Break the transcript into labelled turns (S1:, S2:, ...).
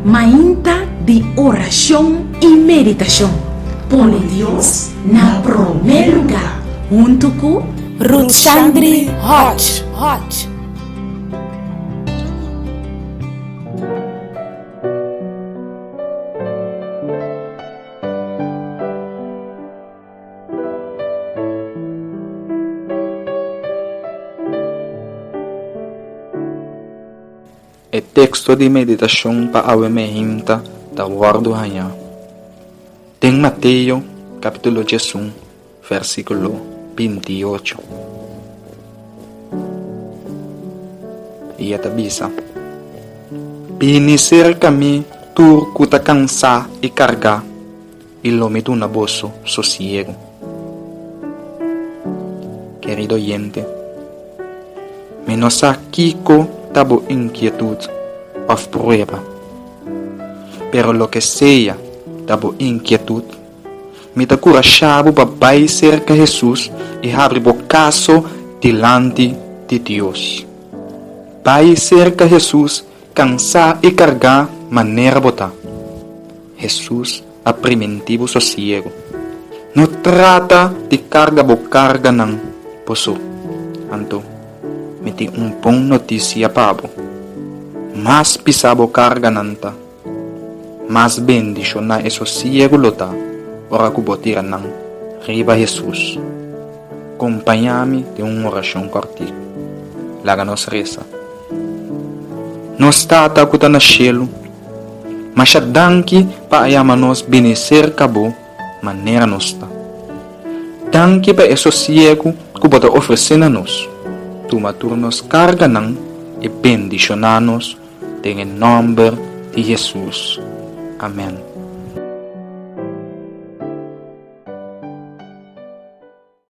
S1: Mainta de oração e meditação. Põe Deus na primeiro lugar. Junto com
S2: Ruth Chandri Hot.
S3: O texto de meditação para a mehimta da Word Hanya. Tem Mateus, capítulo 1, versículo 28. E a tabisa. Binicer kami tur kuta cansa e carga e lo meto na bolso sosiego. Querido oyente, menos Kiko tabo inquietud of prueba. Pero lo que sea tabo inquietud, me ta cura chavo para cerca Jesus e abre o caso delante de Deus. Vai cerca Jesus, cansar e cargar maneira botar. Jesus a preventivo sossego. Não trata de carga não, posso. Anto, me tem bom notícia pabo. Mas pisabo carga nanta. Mas bendição na e sossego lota. Ora que botira não. Riba Jesus. Acompanha-me de uma oração cortita. Laga nos reza. Nos tata kuta na cielo. Mas a danki pa ayama nos benecer cabo maneira nosta. Danki pa e sossego que bota oferecer a nós. Tuma turnos carga não e bendicionar-nos em nome de Jesus. Amém.